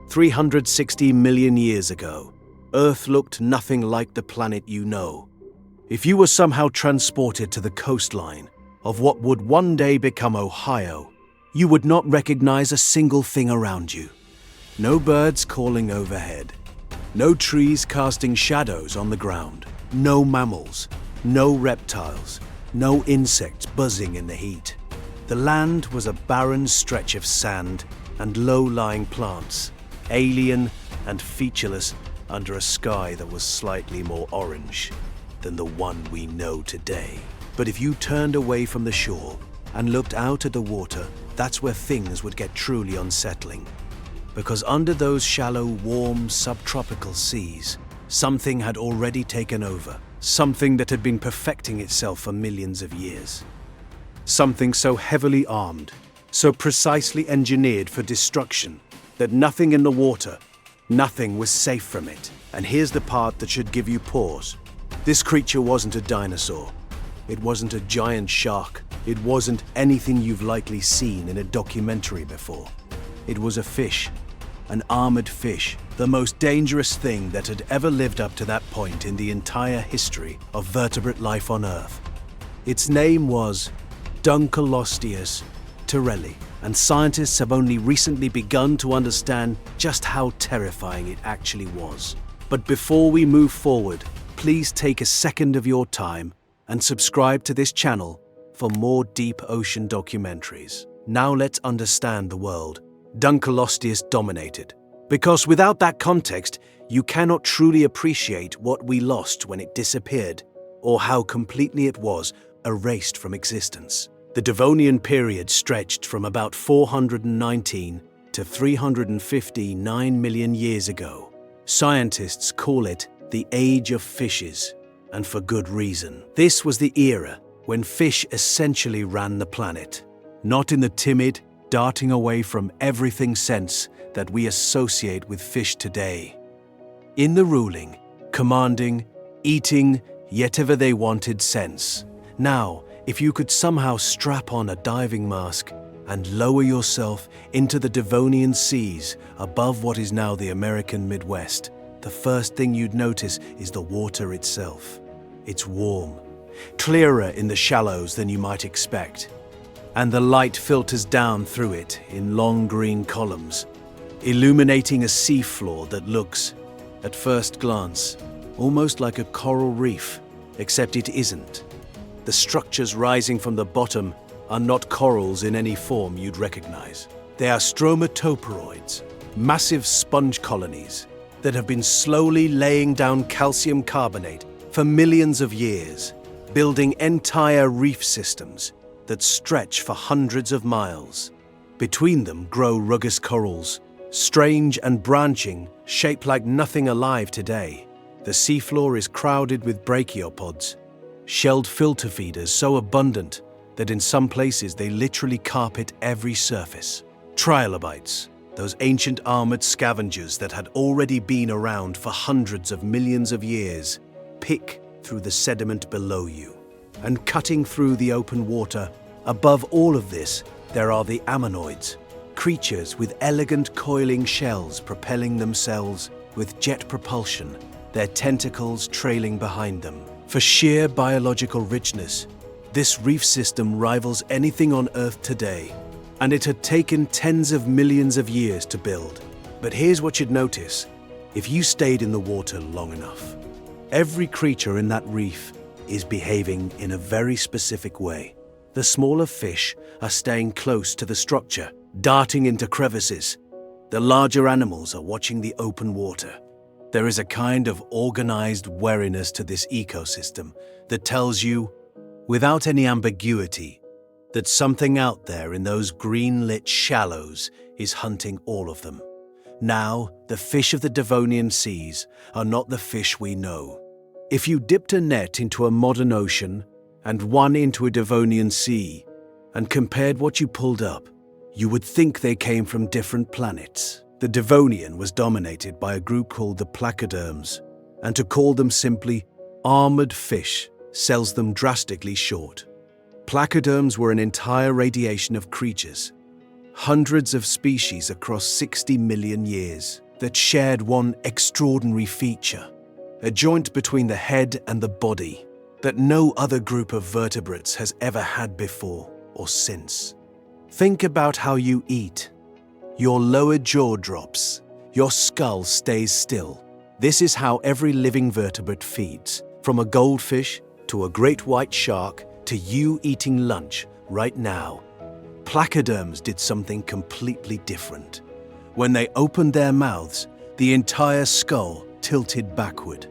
360 million years ago, Earth looked nothing like the planet you know. If you were somehow transported to the coastline of what would one day become Ohio, you would not recognize a single thing around you. No birds calling overhead. No trees casting shadows on the ground. No mammals. No reptiles. No insects buzzing in the heat. The land was a barren stretch of sand and low-lying plants, alien and featureless under a sky that was slightly more orange than the one we know today. But if you turned away from the shore and looked out at the water, that's where things would get truly unsettling. Because under those shallow, warm, subtropical seas, something had already taken over, something that had been perfecting itself for millions of years. Something so heavily armed, so precisely engineered for destruction, that nothing in the water, nothing was safe from it. And here's the part that should give you pause. This creature wasn't a dinosaur. It wasn't a giant shark. It wasn't anything you've likely seen in a documentary before. It was a fish, an armored fish, the most dangerous thing that had ever lived up to that point in the entire history of vertebrate life on Earth. Its name was Dunkleosteus terrelli, and scientists have only recently begun to understand just how terrifying it actually was. But before we move forward, please take a second of your time and subscribe to this channel for more deep ocean documentaries. Now let's understand the world Dunkleosteus dominated. Because without that context, you cannot truly appreciate what we lost when it disappeared, or how completely it was erased from existence. The Devonian period stretched from about 419 to 359 million years ago. Scientists call it the Age of Fishes, and for good reason. This was the era when fish essentially ran the planet, not in the timid, darting away from everything sense that we associate with fish today. In the ruling, commanding, eating, whatever they wanted sense. Now, if you could somehow strap on a diving mask and lower yourself into the Devonian seas above what is now the American Midwest, the first thing you'd notice is the water itself. It's warm, clearer in the shallows than you might expect, and the light filters down through it in long green columns, illuminating a seafloor that looks, at first glance, almost like a coral reef, except it isn't. The structures rising from the bottom are not corals in any form you'd recognize. They are stromatoporoids, massive sponge colonies that have been slowly laying down calcium carbonate for millions of years, building entire reef systems that stretch for hundreds of miles. Between them grow rugged corals, strange and branching, shaped like nothing alive today. The seafloor is crowded with brachiopods, shelled filter feeders so abundant that in some places they literally carpet every surface. Trilobites, those ancient armored scavengers that had already been around for hundreds of millions of years, pick through the sediment below you. And cutting through the open water, above all of this, there are the ammonoids, creatures with elegant coiling shells propelling themselves with jet propulsion, their tentacles trailing behind them. For sheer biological richness, this reef system rivals anything on Earth today, and it had taken tens of millions of years to build. But here's what you'd notice if you stayed in the water long enough. Every creature in that reef is behaving in a very specific way. The smaller fish are staying close to the structure, darting into crevices. The larger animals are watching the open water. There is a kind of organized wariness to this ecosystem that tells you, without any ambiguity, that something out there in those green-lit shallows is hunting all of them. Now, the fish of the Devonian seas are not the fish we know. If you dipped a net into a modern ocean and one into a Devonian sea and compared what you pulled up, you would think they came from different planets. The Devonian was dominated by a group called the placoderms, and to call them simply armored fish sells them drastically short. Placoderms were an entire radiation of creatures, hundreds of species across 60 million years that shared one extraordinary feature, a joint between the head and the body that no other group of vertebrates has ever had before or since. Think about how you eat. Your lower jaw drops, your skull stays still. This is how every living vertebrate feeds, from a goldfish to a great white shark to you eating lunch right now. Placoderms did something completely different. When they opened their mouths, the entire skull tilted backward.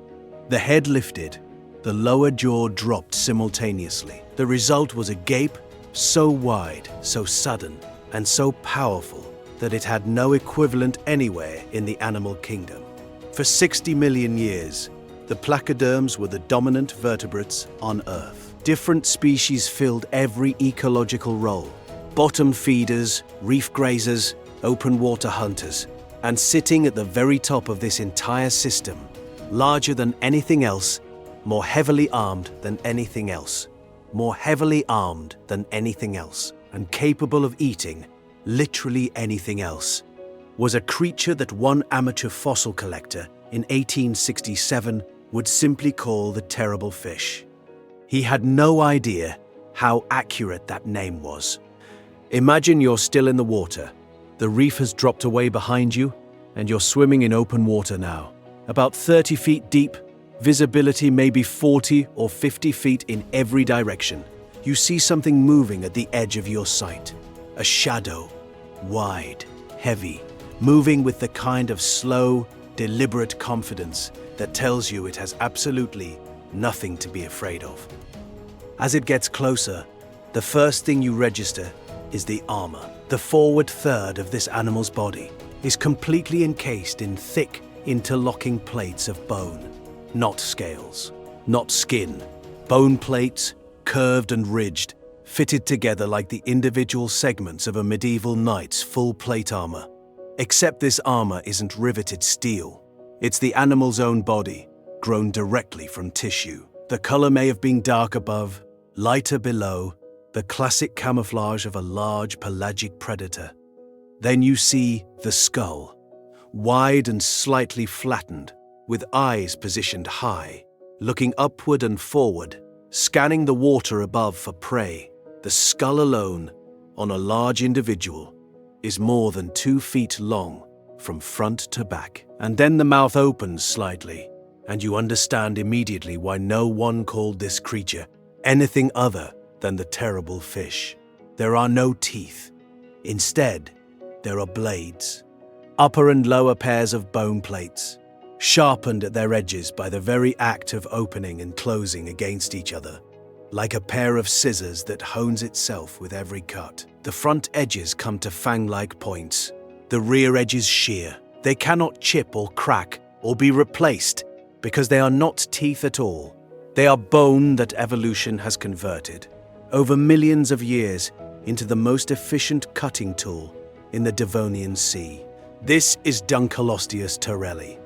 The head lifted, the lower jaw dropped simultaneously. The result was a gape so wide, so sudden, and so powerful that it had no equivalent anywhere in the animal kingdom. For 60 million years, the placoderms were the dominant vertebrates on Earth. Different species filled every ecological role: bottom feeders, reef grazers, open water hunters. And sitting at the very top of this entire system, larger than anything else, more heavily armed than anything else, and capable of eating literally anything else, was a creature that one amateur fossil collector in 1867 would simply call the terrible fish. He had no idea how accurate that name was. Imagine you're still in the water. The reef has dropped away behind you, and you're swimming in open water now. About 30 feet deep, visibility maybe 40 or 50 feet in every direction. You see something moving at the edge of your sight. A shadow, wide, heavy, moving with the kind of slow, deliberate confidence that tells you it has absolutely nothing to be afraid of. As it gets closer, the first thing you register is the armor. The forward third of this animal's body is completely encased in thick, interlocking plates of bone. Not scales, not skin. Bone plates, curved and ridged, fitted together like the individual segments of a medieval knight's full plate armor. Except this armor isn't riveted steel. It's the animal's own body, grown directly from tissue. The color may have been dark above, lighter below, the classic camouflage of a large pelagic predator. Then you see the skull, wide and slightly flattened, with eyes positioned high, looking upward and forward, scanning the water above for prey. The skull alone, on a large individual, is more than 2 feet long from front to back. And then the mouth opens slightly, and you understand immediately why no one called this creature anything other than the terrible fish. There are no teeth. Instead, there are blades, upper and lower pairs of bone plates, sharpened at their edges by the very act of opening and closing against each other, like a pair of scissors that hones itself with every cut. The front edges come to fang-like points, the rear edges shear. They cannot chip or crack or be replaced because they are not teeth at all. They are bone that evolution has converted, over millions of years, into the most efficient cutting tool in the Devonian Sea. This is Dunkleosteus terrelli,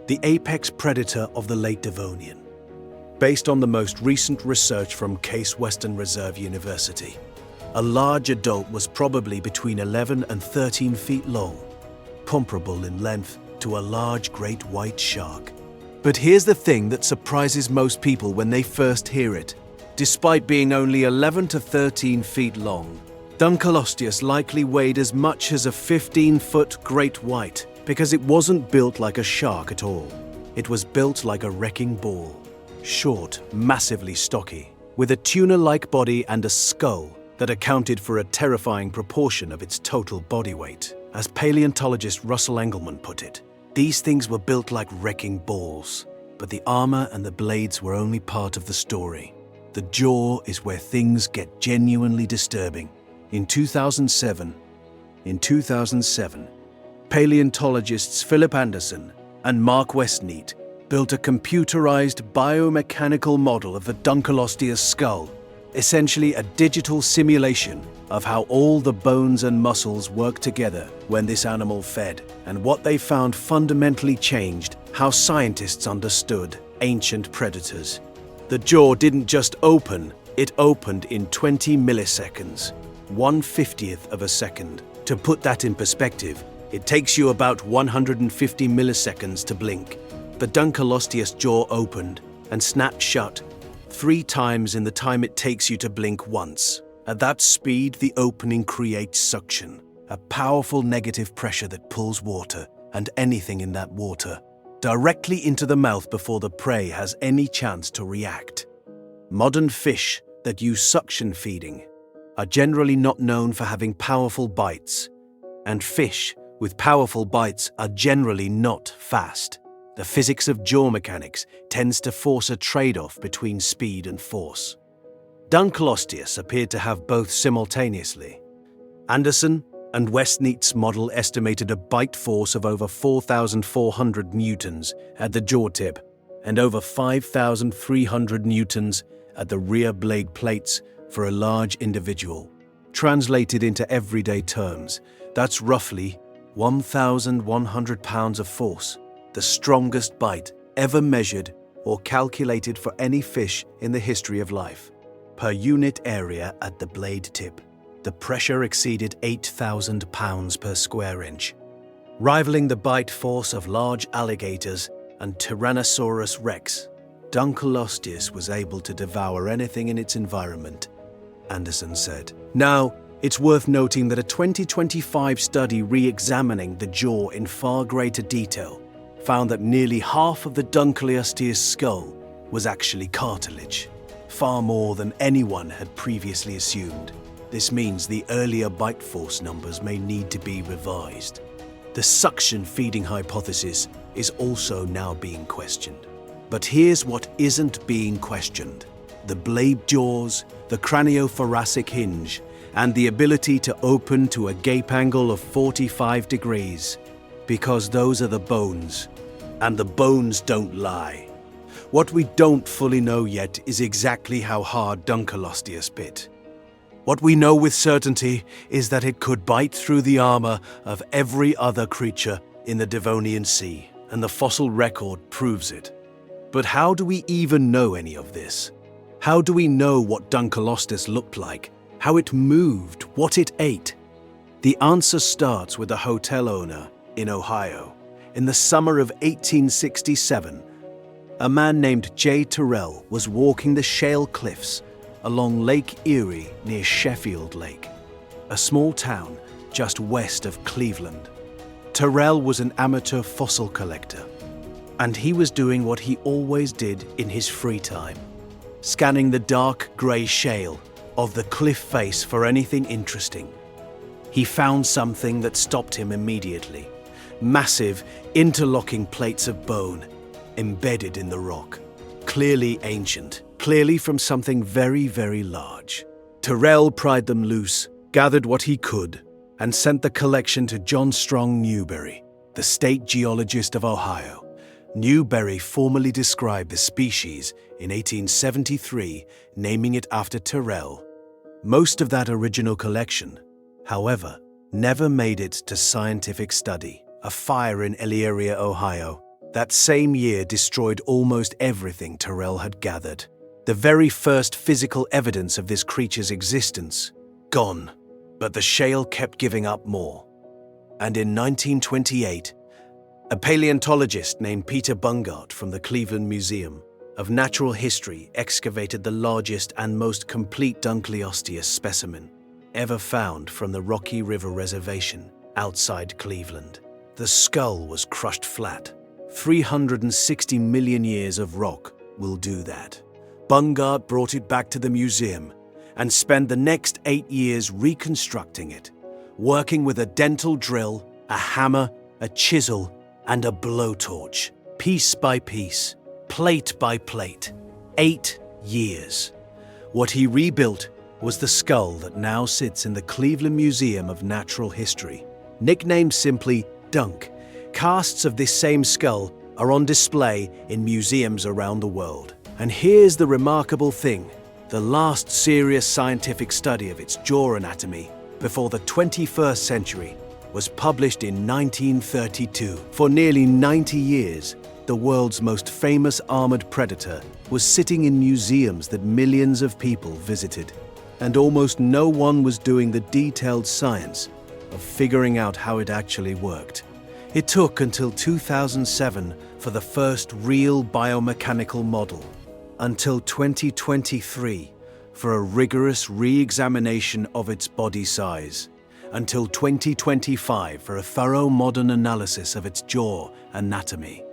the apex predator of the Late Devonian. Based on the most recent research from Case Western Reserve University, a large adult was probably between 11 and 13 feet long, comparable in length to a large great white shark. But here's the thing that surprises most people when they first hear it. Despite being only 11 to 13 feet long, Dunkleosteus likely weighed as much as a 15-foot great white because it wasn't built like a shark at all. It was built like a wrecking ball. Short, massively stocky, with a tuna-like body and a skull that accounted for a terrifying proportion of its total body weight. As paleontologist Russell Engelman put it, these things were built like wrecking balls, but the armor and the blades were only part of the story. The jaw is where things get genuinely disturbing. In 2007, paleontologists Philip Anderson and Mark Westneat built a computerized biomechanical model of the Dunkleosteus skull, essentially a digital simulation of how all the bones and muscles work together when this animal fed. And what they found fundamentally changed how scientists understood ancient predators. The jaw didn't just open, it opened in 20 milliseconds, 1/50th of a second, To put that in perspective, it takes you about 150 milliseconds to blink. The Dunkleosteus jaw opened and snapped shut 3 times in the time it takes you to blink once. At that speed, the opening creates suction, a powerful negative pressure that pulls water and anything in that water directly into the mouth before the prey has any chance to react. Modern fish that use suction feeding are generally not known for having powerful bites, and fish with powerful bites are generally not fast. The physics of jaw mechanics tends to force a trade-off between speed and force. Dunkleosteus appeared to have both simultaneously. Anderson and Westneat's model estimated a bite force of over 4,400 newtons at the jaw tip and over 5,300 newtons at the rear blade plates for a large individual. Translated into everyday terms, that's roughly 1,100 pounds of force, the strongest bite ever measured or calculated for any fish in the history of life. Per unit area at the blade tip, the pressure exceeded 8,000 pounds per square inch, rivaling the bite force of large alligators and Tyrannosaurus rex. Dunkleosteus was able to devour anything in its environment, Anderson said. Now, it's worth noting that a 2025 study re-examining the jaw in far greater detail found that nearly half of the Dunkleosteus skull was actually cartilage, far more than anyone had previously assumed. This means the earlier bite force numbers may need to be revised. The suction feeding hypothesis is also now being questioned. But here's what isn't being questioned: the blade jaws, the craniothoracic hinge, and the ability to open to a gape angle of 45 degrees, because those are the bones, and the bones don't lie. What we don't fully know yet is exactly how hard Dunkleosteus bit. What we know with certainty is that it could bite through the armor of every other creature in the Devonian Sea, and the fossil record proves it. But how do we even know any of this? How do we know what Dunkleosteus looked like, how it moved, what it ate? The answer starts with a hotel owner in Ohio. In the summer of 1867, a man named J. Terrell was walking the shale cliffs along Lake Erie near Sheffield Lake, a small town just west of Cleveland. Terrell was an amateur fossil collector, and he was doing what he always did in his free time, scanning the dark grey shale of the cliff face for anything interesting. He found something that stopped him immediately: massive, interlocking plates of bone embedded in the rock, clearly ancient, clearly from something very, very large. Terrell pried them loose, gathered what he could, and sent the collection to John Strong Newberry, the state geologist of Ohio. Newberry formally described the species in 1873, naming it after Terrell. Most of that original collection, however, never made it to scientific study. A fire in Elyria, Ohio, that same year destroyed almost everything Terrell had gathered. The very first physical evidence of this creature's existence, gone. But the shale kept giving up more. And in 1928, a paleontologist named Peter Bungart from the Cleveland Museum of Natural History excavated the largest and most complete Dunkleosteus specimen ever found from the Rocky River Reservation outside Cleveland. The skull was crushed flat. 360 million years of rock will do that. Bungart brought it back to the museum and spent the next 8 years reconstructing it, working with a dental drill, a hammer, a chisel, and a blowtorch, piece by piece, plate by plate. 8 years. What he rebuilt was the skull that now sits in the Cleveland Museum of Natural History. Nicknamed simply Dunk, casts of this same skull are on display in museums around the world. And here's the remarkable thing: the last serious scientific study of its jaw anatomy before the 21st century was published in 1932. For nearly 90 years, the world's most famous armored predator was sitting in museums that millions of people visited, and almost no one was doing the detailed science of figuring out how it actually worked. It took until 2007 for the first real biomechanical model, until 2023 for a rigorous re-examination of its body size, until 2025 for a thorough modern analysis of its jaw anatomy.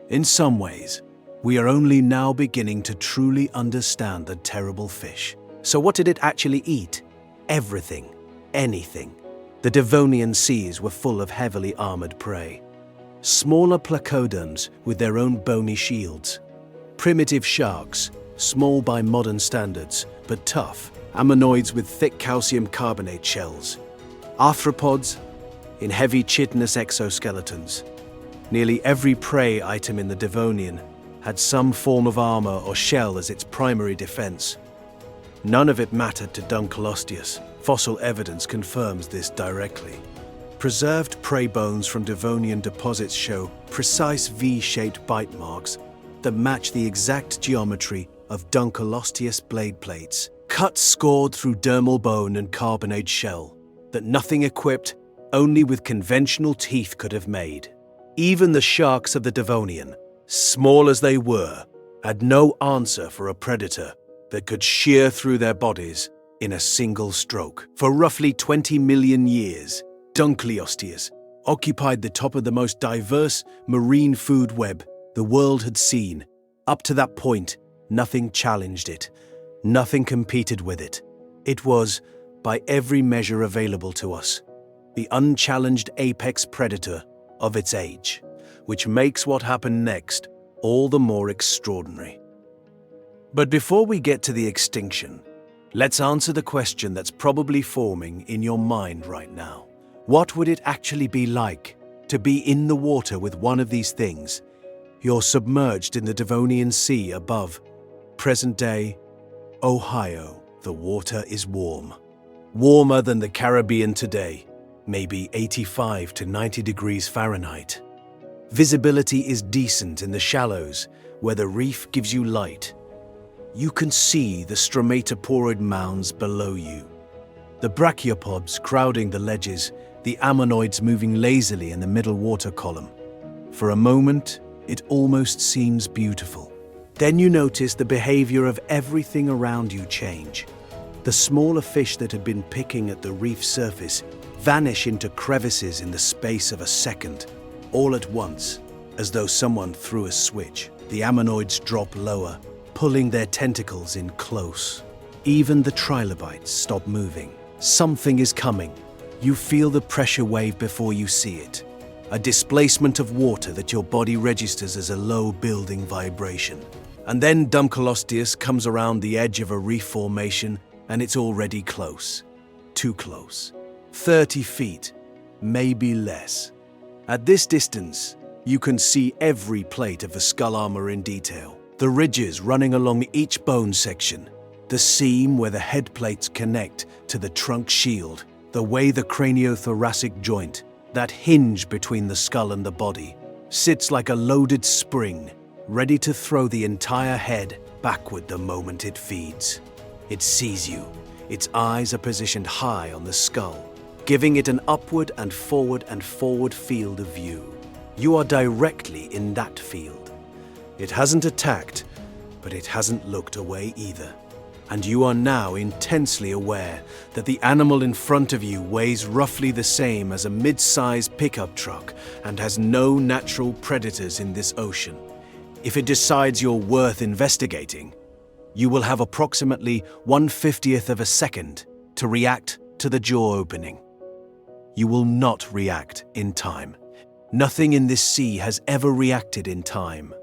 In some ways, we are only now beginning to truly understand the terrible fish. So what did it actually eat? Everything, anything. The Devonian seas were full of heavily armored prey. Smaller placoderms with their own bony shields. Primitive sharks, small by modern standards, but tough. Ammonoids with thick calcium carbonate shells. Arthropods in heavy chitinous exoskeletons. Nearly every prey item in the Devonian had some form of armor or shell as its primary defense. None of it mattered to Dunkleosteus. Fossil evidence confirms this directly. Preserved prey bones from Devonian deposits show precise V-shaped bite marks that match the exact geometry of Dunkleosteus blade plates, cuts scored through dermal bone and carbonate shell, that nothing equipped only with conventional teeth could have made. Even the sharks of the Devonian, small as they were, had no answer for a predator that could shear through their bodies in a single stroke. For roughly 20 million years, Dunkleosteus occupied the top of the most diverse marine food web the world had seen. Up to that point, nothing challenged it. Nothing competed with it. It was, by every measure available to us, the unchallenged apex predator of its age, which makes what happened next all the more extraordinary. But before we get to the extinction, let's answer the question that's probably forming in your mind right now. What would it actually be like to be in the water with one of these things? You're submerged in the Devonian Sea above present-day Ohio. The water is warm. Warmer than the Caribbean today, maybe 85 to 90 degrees Fahrenheit. Visibility is decent in the shallows, where the reef gives you light. You can see the stromatoporoid mounds below you, the brachiopods crowding the ledges, the ammonoids moving lazily in the middle water column. For a moment, it almost seems beautiful. Then you notice the behavior of everything around you change. The smaller fish that had been picking at the reef surface vanish into crevices in the space of a second. All at once, as though someone threw a switch, the ammonoids drop lower, pulling their tentacles in close. Even the trilobites stop moving. Something is coming. You feel the pressure wave before you see it. A displacement of water that your body registers as a low building vibration. And then Dunkleosteus comes around the edge of a reef formation and it's already close. Too close. 30 feet, maybe less. At this distance, you can see every plate of the skull armor in detail. The ridges running along each bone section. The seam where the head plates connect to the trunk shield. The way the craniothoracic joint, that hinge between the skull and the body, sits like a loaded spring, ready to throw the entire head backward the moment it feeds. It sees you. Its eyes are positioned high on the skull, giving it an upward and forward field of view. You are directly in that field. It hasn't attacked, but it hasn't looked away either. And you are now intensely aware that the animal in front of you weighs roughly the same as a mid-sized pickup truck and has no natural predators in this ocean. If it decides you're worth investigating, you will have approximately 1/50th of a second to react to the jaw opening. You will not react in time. Nothing in this sea has ever reacted in time.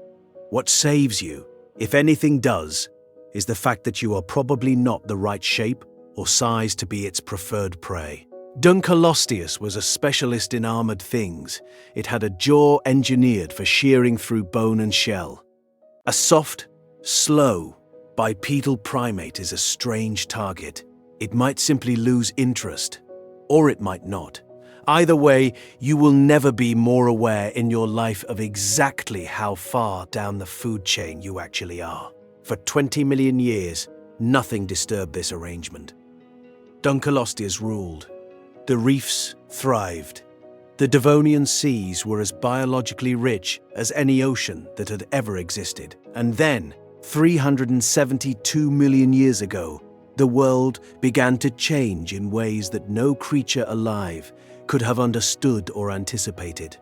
What saves you, if anything does, is the fact that you are probably not the right shape or size to be its preferred prey. Dunkleosteus was a specialist in armored things. It had a jaw engineered for shearing through bone and shell. A soft, slow, bipedal primate is a strange target. It might simply lose interest, or it might not. Either way, you will never be more aware in your life of exactly how far down the food chain you actually are. For 20 million years, nothing disturbed this arrangement. Dunkleosteus ruled. The reefs thrived. The Devonian seas were as biologically rich as any ocean that had ever existed. And then, 372 million years ago, the world began to change in ways that no creature alive could have understood or anticipated.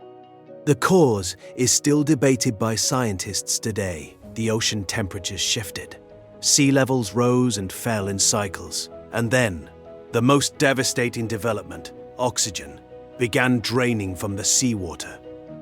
The cause is still debated by scientists today. The ocean temperatures shifted. Sea levels rose and fell in cycles. And then, the most devastating development, oxygen, began draining from the seawater.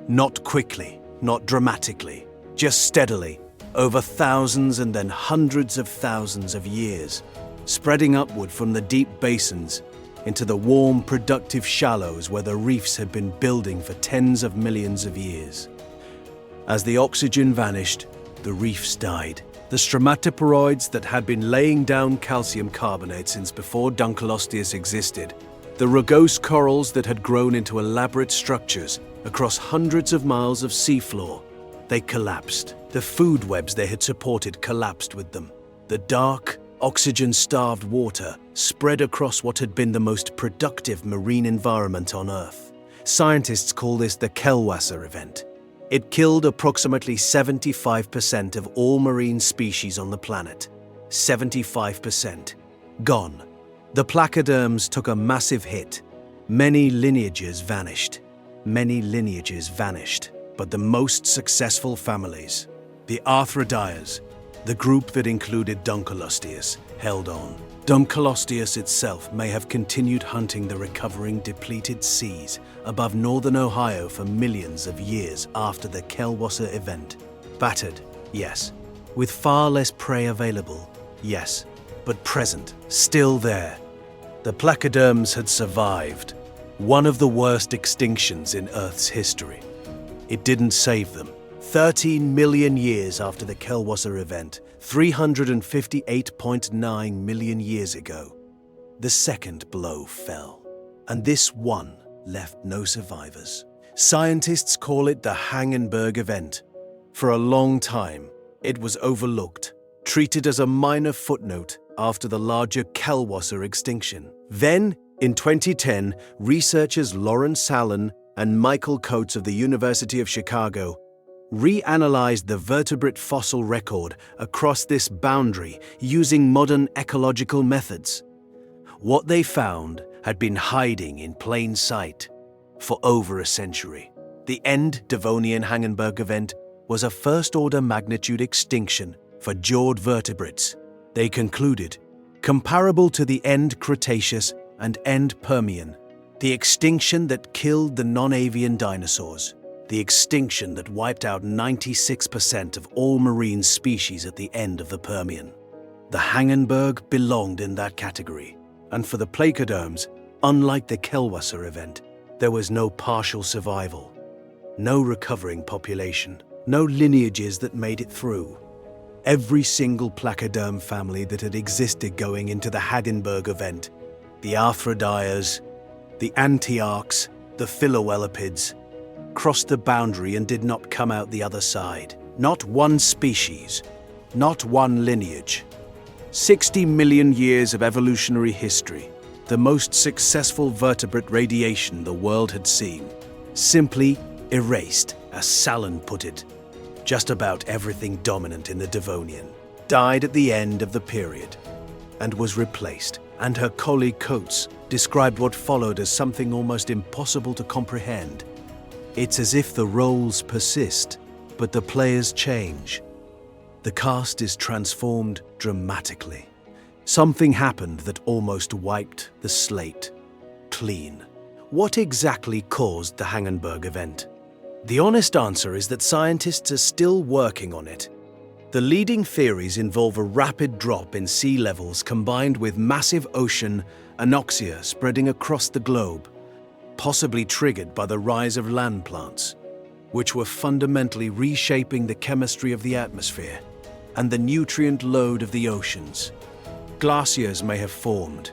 Not quickly, not dramatically, just steadily, over thousands and then hundreds of thousands of years, spreading upward from the deep basins into the warm, productive shallows where the reefs had been building for tens of millions of years. As the oxygen vanished, the reefs died. The stromatoporoids that had been laying down calcium carbonate since before Dunkleosteus existed, the rugose corals that had grown into elaborate structures across hundreds of miles of seafloor, they collapsed. The food webs they had supported collapsed with them. The dark, oxygen-starved water spread across what had been the most productive marine environment on Earth. Scientists call this the Kelwasser event. It killed approximately 75% of all marine species on the planet. 75%. Gone. The placoderms took a massive hit. Many lineages vanished. But the most successful families, the Arthrodires, the group that included Dunkleosteus, held on. Dunkleosteus itself may have continued hunting the recovering depleted seas above northern Ohio for millions of years after the Kelwasser event. Battered, yes. With far less prey available, yes. But present, still there. The placoderms had survived. One of the worst extinctions in Earth's history. It didn't save them. 13 million years after the Kelwasser event, 358.9 million years ago, the second blow fell. And this one left no survivors. Scientists call it the Hangenberg event. For a long time, it was overlooked, treated as a minor footnote after the larger Kelwasser extinction. Then, in 2010, researchers Lawrence Allen and Michael Coates of the University of Chicago reanalyzed the vertebrate fossil record across this boundary using modern ecological methods. What they found had been hiding in plain sight for over a century. The end Devonian Hangenberg event was a first-order magnitude extinction for jawed vertebrates. They concluded, comparable to the end Cretaceous and end Permian, the extinction that killed the non-avian dinosaurs, the extinction that wiped out 96% of all marine species at the end of the Permian. The Hangenberg belonged in that category, and for the placoderms, unlike the Kelwasser event, there was no partial survival, no recovering population, no lineages that made it through. Every single placoderm family that had existed going into the Hangenberg event, the Arthrodires, the Antiarchs, the Philoelepids, crossed the boundary and did not come out the other side. Not one species, not one lineage. 60 million years of evolutionary history, the most successful vertebrate radiation the world had seen, simply erased, as Salon put it. Just about everything dominant in the Devonian died at the end of the period and was replaced, and her colleague Coates described what followed as something almost impossible to comprehend. It's as if the roles persist, but the players change. The cast is transformed dramatically. Something happened that almost wiped the slate clean. What exactly caused the Hangenberg event? The honest answer is that scientists are still working on it. The leading theories involve a rapid drop in sea levels combined with massive ocean anoxia spreading across the globe, possibly triggered by the rise of land plants, which were fundamentally reshaping the chemistry of the atmosphere and the nutrient load of the oceans. Glaciers may have formed.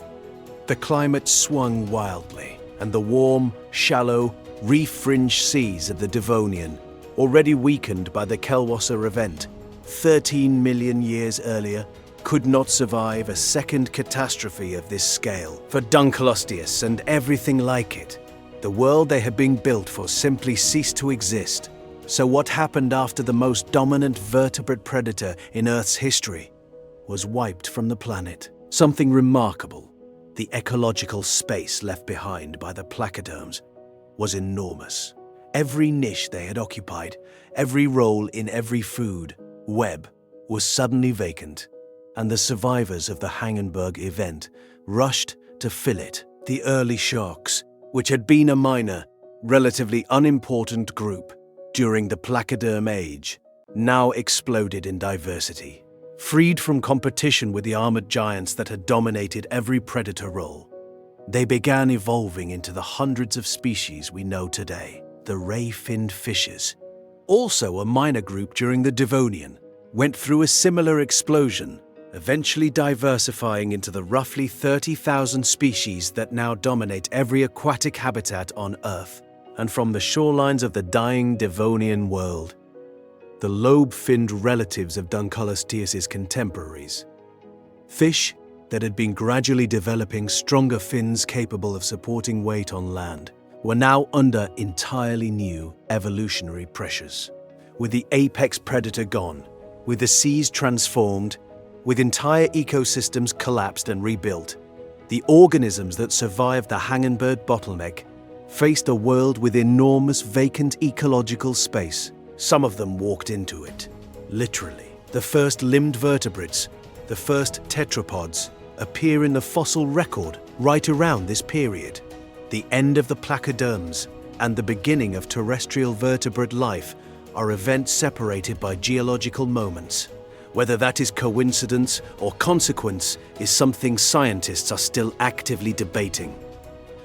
The climate swung wildly, and the warm, shallow, reef-fringed seas of the Devonian, already weakened by the Kelwasser event 13 million years earlier, could not survive a second catastrophe of this scale. For Dunkleosteus and everything like it, The world they had been built for simply ceased to exist. So what happened after the most dominant vertebrate predator in Earth's history was wiped from the planet? Something remarkable. The ecological space left behind by the placoderms was enormous. Every niche they had occupied, every role in every food web was suddenly vacant, and the survivors of the Hangenberg event rushed to fill it. The early sharks, which had been a minor, relatively unimportant group during the placoderm age, now exploded in diversity. Freed from competition with the armored giants that had dominated every predator role, they began evolving into the hundreds of species we know today. The ray-finned fishes, also a minor group during the Devonian, went through a similar explosion, eventually diversifying into the roughly 30,000 species that now dominate every aquatic habitat on Earth. And from the shorelines of the dying Devonian world, the lobe-finned relatives of Dunkleosteus' contemporaries. Fish that had been gradually developing stronger fins capable of supporting weight on land were now under entirely new evolutionary pressures. With the apex predator gone, with the seas transformed, with entire ecosystems collapsed and rebuilt, the organisms that survived the Hangenberg bottleneck faced a world with enormous vacant ecological space. Some of them walked into it, literally. The first limbed vertebrates, the first tetrapods, appear in the fossil record right around this period. The end of the placoderms and the beginning of terrestrial vertebrate life are events separated by geological moments. Whether that is coincidence or consequence is something scientists are still actively debating.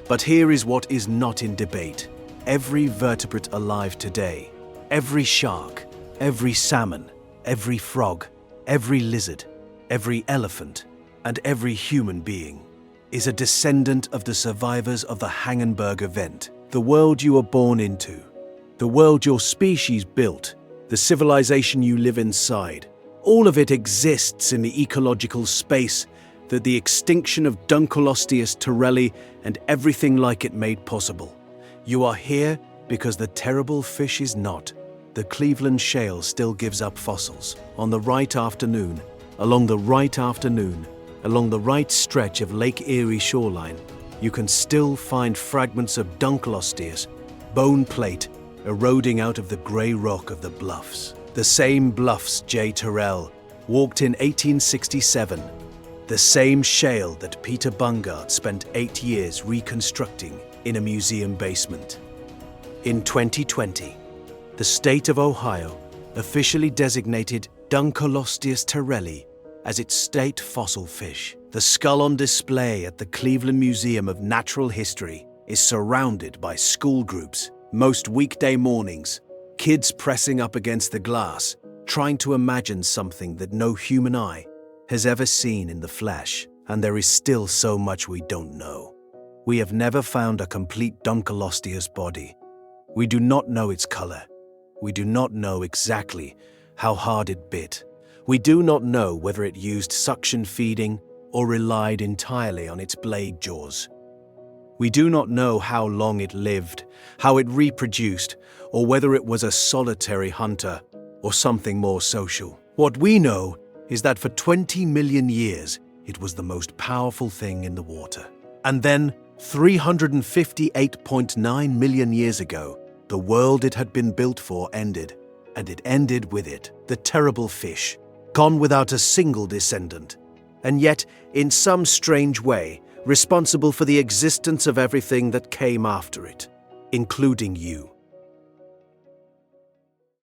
But here is what is not in debate. Every vertebrate alive today, every shark, every salmon, every frog, every lizard, every elephant, and every human being is a descendant of the survivors of the Hangenberg event. The world you were born into, the world your species built, the civilization you live inside, all of it exists in the ecological space that the extinction of Dunkleosteus, terrelli, and everything like it made possible. You are here because the terrible fish is not. The Cleveland Shale still gives up fossils. On the right afternoon, along the right afternoon, along the right stretch of Lake Erie shoreline, you can still find fragments of Dunkleosteus, bone plate, eroding out of the grey rock of the bluffs. The same bluffs J. Terrell walked in 1867, the same shale that Peter Bungard spent 8 years reconstructing in a museum basement. In 2020, the state of Ohio officially designated Dunkleosteus terrelli as its state fossil fish. The skull on display at the Cleveland Museum of Natural History is surrounded by school groups. Most weekday mornings, kids pressing up against the glass, trying to imagine something that no human eye has ever seen in the flesh. And there is still so much we don't know. We have never found a complete Dunkleosteus body. We do not know its color. We do not know exactly how hard it bit. We do not know whether it used suction feeding or relied entirely on its blade jaws. We do not know how long it lived, how it reproduced, or whether it was a solitary hunter or something more social. What we know is that for 20 million years, it was the most powerful thing in the water. And then, 358.9 million years ago, the world it had been built for ended, and it ended with it. The terrible fish, gone without a single descendant, and yet, in some strange way, responsible for the existence of everything that came after it, including you.